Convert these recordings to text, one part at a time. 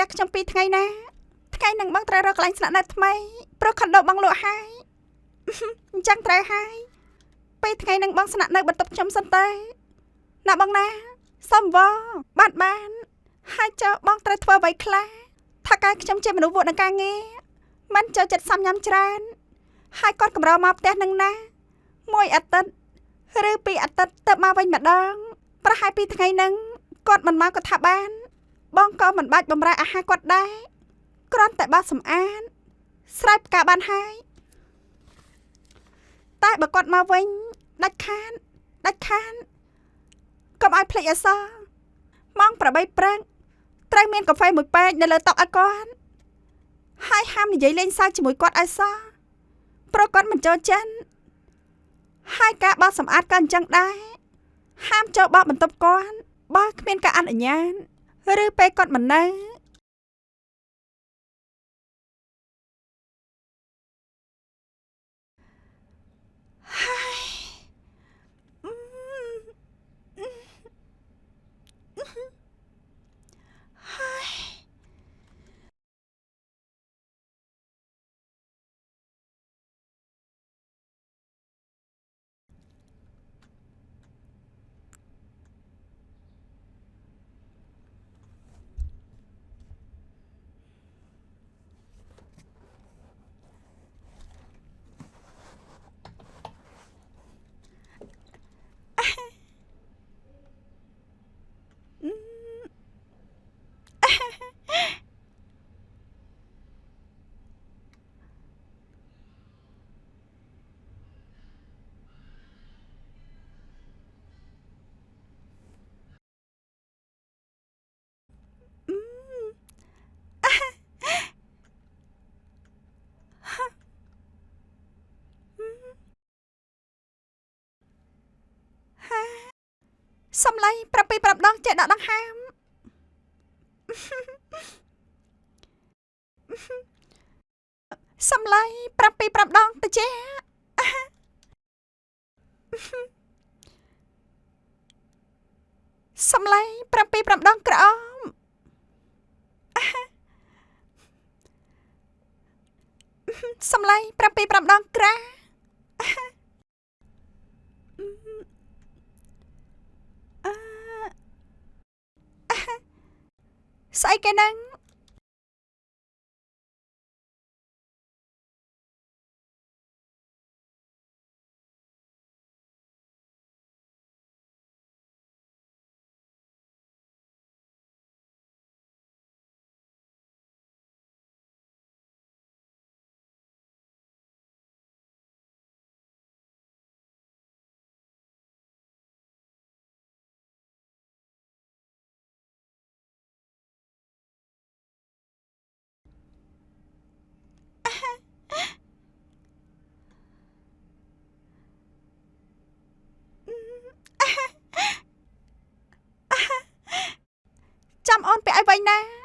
ះខ្ញុំ2ថ្ងៃណាថ្ងៃនឹងបងត្រូវរកកន្លែងស្នាក់នៅថ្មីព្រោះខុនដូបងលក់ហើយអញ្ចឹងត្រូវហើយពេលថ្ងៃនឹងបងស្នាក់នៅបន្ទប់ខ្ញុំសិនទៅណាបងណាសុំបងបានហើយចុះបងត្រូវធ្វើអ្វីខ្លះថាកាលខ្ញុំជាមនុស្សវក់នឹងការងារមិនចូលចិត្តសាំញ៉ាំច្រើនហើយគាត់កម្រមកផ្ទះនឹងណាមួយអាទិត្យឬ2អាទិត្យទៅមកវិញម្ដងប្រហែល2ថ្ងៃនឹងគាត់មិនមកក៏ថាបានបងក៏មិនបាច់បំរើអាហារគាត់ដែរគ្រាន់តែបោសសម្អាតស្រែកផ្កាបានហើយតែបើគាត់មកវិញដាច់ខានកុំឲ្យភ្លេចអសម៉ោង8ព្រឹកត្រូវមានកាហ្វេមួយពេកនៅលើតុឲ្យគាត់ហើយហាមនិយាយលេងសើចជាមួយគាត់ឲ្យសោះព្រោះគាត់មិនចូលចិត្តហើយការបោសសម្អាតក៏អញ្ចឹងដែរហាមចូលបោកបន្ទប់គាត់បើគ្មានការអនុញ្ញាតឬពេលគាត់មិននៅសំឡេងប្រាប់ដងចេះដកដង្ហើមសំឡេងប្រាប់ដងទៅចេះសំឡេងប្រាប់ដងក្រអមសំឡេងប្រាប់ដងក្រាស្អីគេហ្នឹងចាំអូនពាក់ឲ្យវិញណា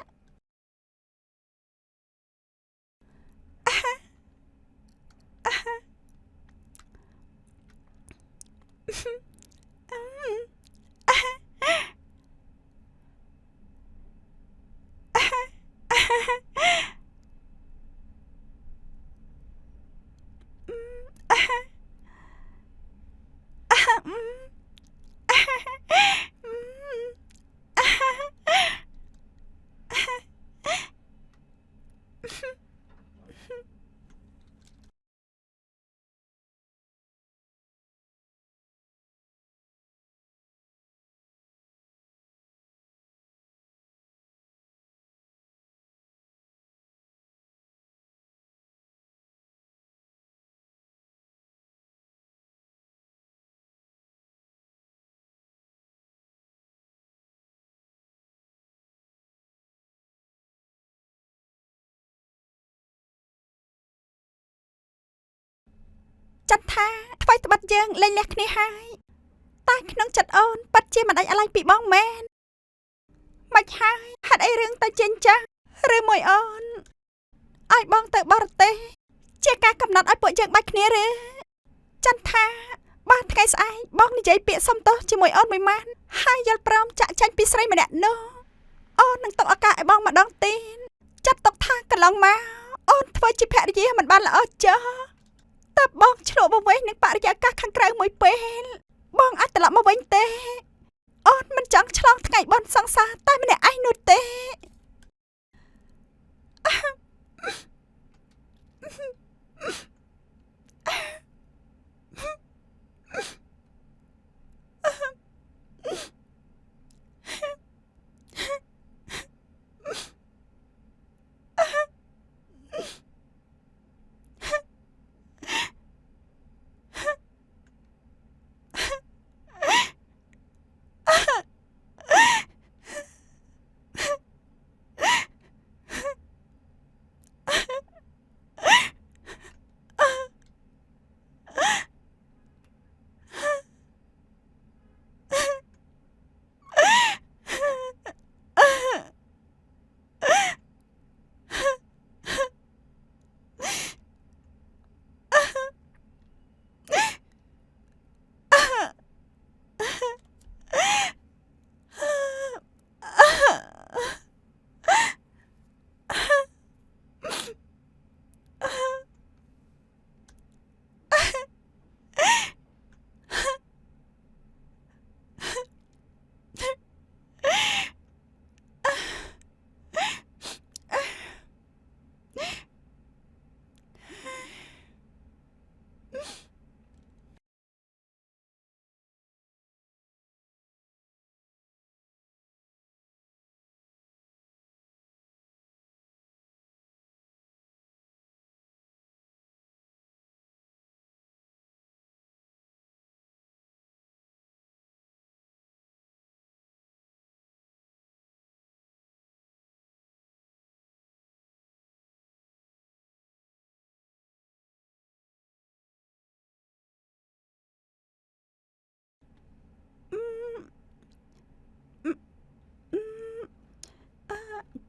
ចាត់ថាថ្មីត្បិតយើងលែងលះគ្នាហើយតែក្នុងចិត្តអូនប៉ັດជាមិនដាច់អាឡ័យពីបងមែនមិនហើយហេតុអីរឿងទៅជាអញ្ចឹងឬមួយអូនឲ្យបងទៅបរទេសជាការកំណត់ឲ្យពួកយើងបាច់គ្នាឬចន្ទថាបើថ្ងៃស្អែកបងនិយាយពាក្យសុំទោសជាមួយអូនមួយម៉ានហើយយល់ព្រមចាក់ចាញ់ពីស្រីម្នាក់នោះអូននឹងទុកឱកាសឲ្យបងម្ដងទៀត ន្លងមកអូនធ្វើជាភរិយាមិនបានល្អចោះតើបងឆ្លក់មកវិញនឹងបរិយាកាសខាងក្រៅមួយពេលបងអាចត្រឡប់មកវិញទេអូនមិនចង់ឆ្លងថ្ងៃបន់សង្សារតែម្នាក់ឯងនោះទេ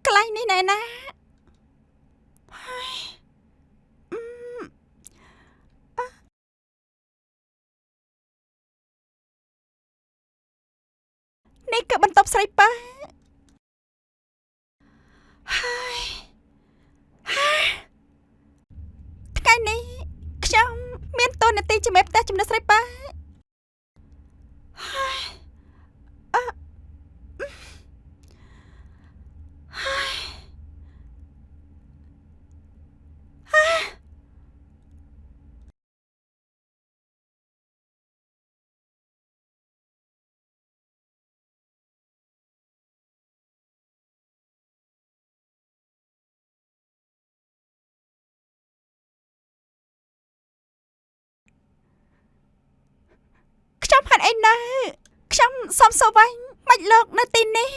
កន្លែងនេះណែណានេះគឺបន្ទប់ស្រីប៉ាហើយថ្ងៃនេះខ្ញុំមានតួនាទីជាមេផ្ទះជំនួសស្រីប៉ាហើយខ្ញុំហេតុអីនៅខ្ញុំសុំសួរវិញមិនលោកនៅទីនេះ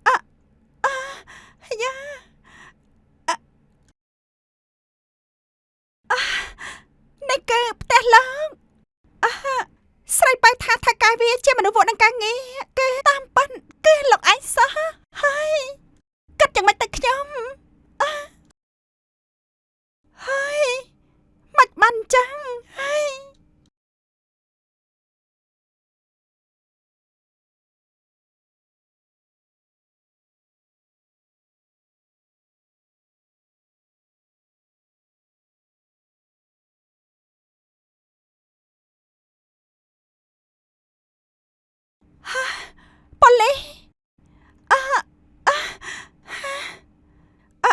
អយ៉ានេះគឺផ្ទះលោកស្រីប៉ៃថាថៅកែវាជាមនុស្សវក់នឹងការងារគឺតាមពិតគឺលោកឯងសោះហើយគិតយ៉ាងម៉េចទៅខ្ញុំហើយមិនបានចឹងហើយប៉ូលីសអអអ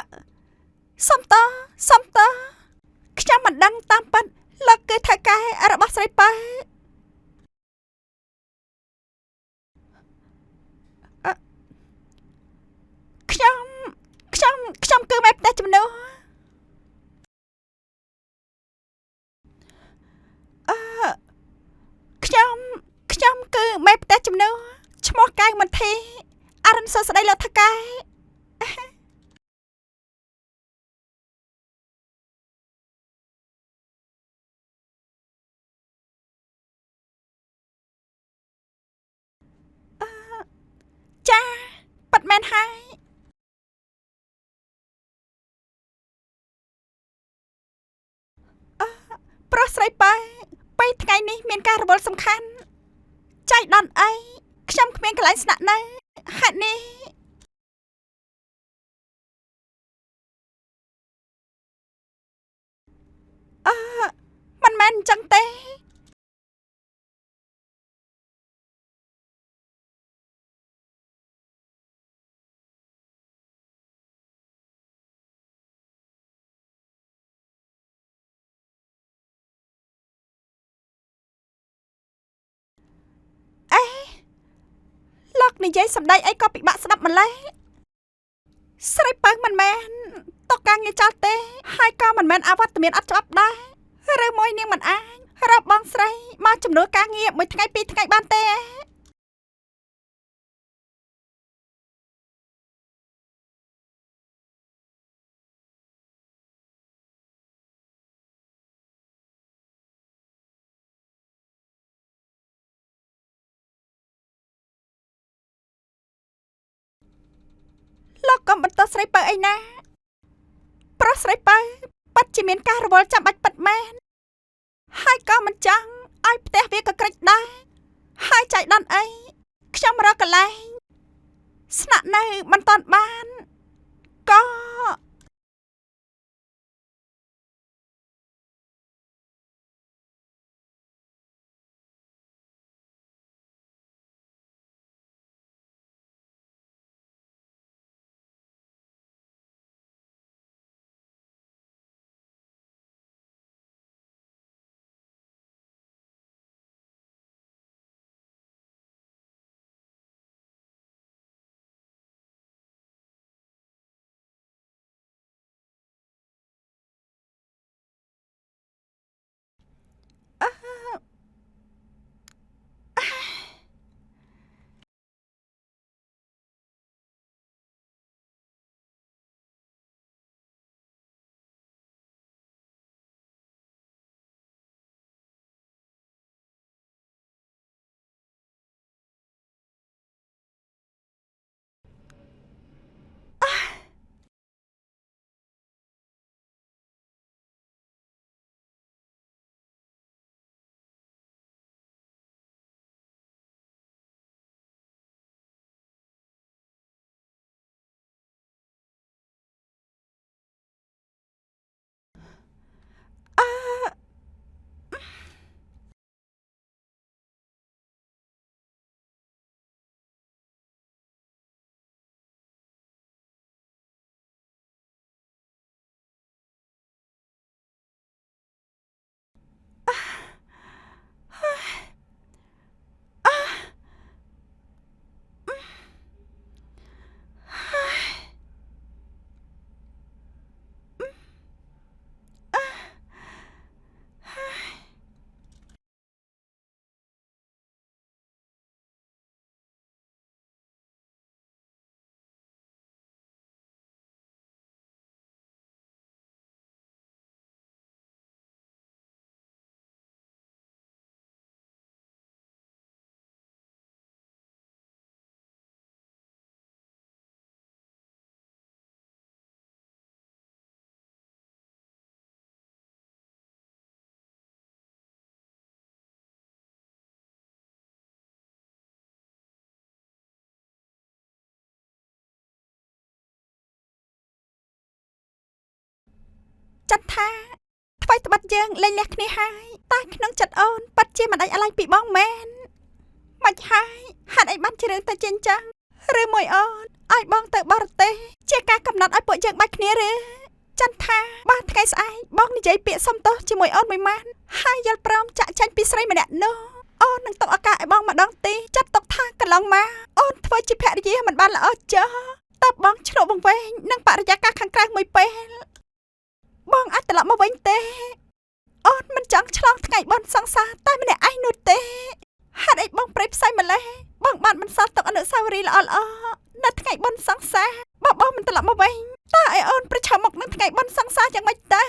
សុំតខ្ញុំមិនដឹងតាមពិតលោកគឺថៅកែរបស់ស្រីប៉ាខ្ញុំខ្ញុំគឺមេផ្ទះជំនួសអឺខ្ញុំគឺមេផ្ទះជំនួសឈ្មោះកៅមន្ធីអរុនសួស្ដីលោកថៅកែចាប៉ាត់មែនហើយប្រុសស្រីប៉ាពេលថ្ងៃនេះមានការរវល់សំខាន់ចៃដន្យអីខ្ញុំគ្មានកន្លែងស្នាក់នៅហេតុនេះ មែនអញ្ចឹងទេអេលោកនិយាយសម្ដីអីក៏ពិបាកស្ដាប់ម្ល៉េះស្រីពៅមិនមែនតកការងារចោលទេហើយក៏មិនមែនអវត្តមានអត់ច្បាប់ដែរឬមួយនាងមិនអាចរកបងស្រីមកចំនួនការងារមួយថ្ងៃពីរថ្ងៃបានទេលោកកុំបន្តស្រីពៅអីណាប្រុសស្រីពៅប៉ាត់ជាមានការរវល់ចាំបាច់ប៉ាត់មែនហើយក៏មិនចង់ឲ្យផ្ទះវាក៏ក្រិចដែរហើយចៃដន្យអីខ្ញុំរកកន្លែងស្នាក់នៅមិនតាន់បានក៏អឺចាត់ថាថ្មីត្បិតយើងលែងលះគ្នាហើយតែក្នុងចិត្តអូនប៉ាត់ជាមិនដាច់អាឡ័យពីបងមែនមិនហើយហេតុអីបានជារឿងទៅជាអញ្ចឹងឬមួយអូនឲ្យបងទៅបរទេសជាការកំណត់ឲ្យពួកយើងបាច់គ្នាឬចន្ទថាបានថ្ងៃស្អែកបងនិយាយពាក្យសុំទោសជាមួយអូនមួយម៉ានហើយយល់ព្រមចាក់ចែងពីស្រីម្នាក់នោះអូននឹងទុកឱកាសឲ្យបងម្ដងទីចាត់ទុកថាកន្លងមកអូនធ្វើជាភរិយាមិនបានល្អចោះតើបងឆ្លុះបង្វែងនឹងបរិយាកាសខាងក្រៅមួយពេលបងអាចត្រឡប់មកវិញទេអូនមិនចង់ឆ្លងថ្ងៃបន់សង្សារតែម្នាក់ឯងនោះទេហេតុអីបងប្រេផ្សៃម្លេះបងបានបន្សល់ទុកអនុស្សាវរីយ៍ល្អៗនៅថ្ងៃបន់សង្សារបើបងមិនត្រឡប់មកវិញតើឲ្យអូនប្រឈមមុខនឹងថ្ងៃបន់សង្សារយ៉ាងម៉េចទេ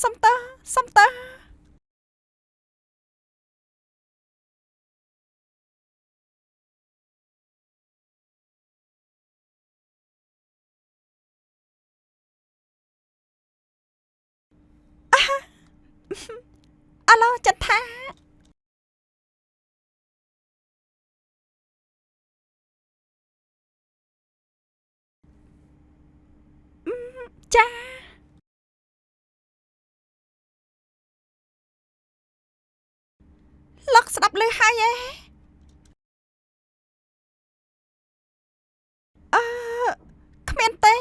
សុំតើអាឡូចិត្តថាចាលោកស្ដាប់ឮហើយឯអឺគ្មានទេ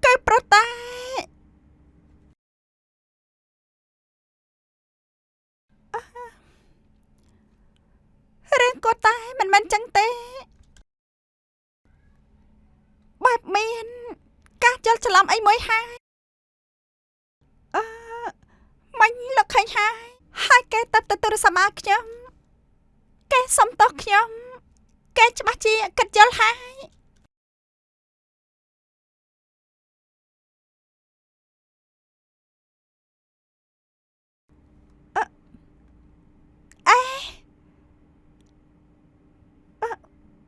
គឺប្រតែរឿងក៏តែមិនមែនចឹងទេបែបមានការចលច្រឡំអីមួយហើយអឺមិញលោកឃើញហើយគេទៅទូរស័ព្ទមកខ្ញុំគេសុំទោសខ្ញុំគេច្បាស់ជាគិតយល់ហើយអេ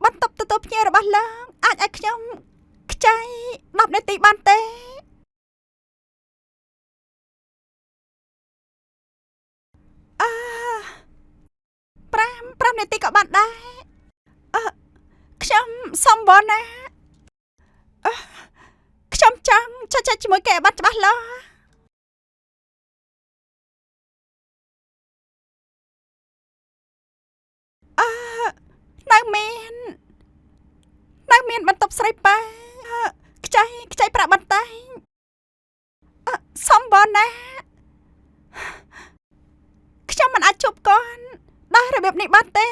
បន្ទប់ទទួលភ្ញៀវរបស់លោកអាចឲ្យខ្ញុំខ្ចី10នាទីបានទេអឺ5នាទីក៏បានដែរអឺខ្ញុំសុំបនណាខ្ញុំចង់ចែកជាមួយគេឲ្យបានច្បាស់លាស់អឺនៅមានបន្ទប់ស្រីប៉ាខ្ចីប្រាក់បន្តែងសុំបនណាខ្ញុំមិនអាចជួបគាត់ដោយរបៀបនេះបានទេ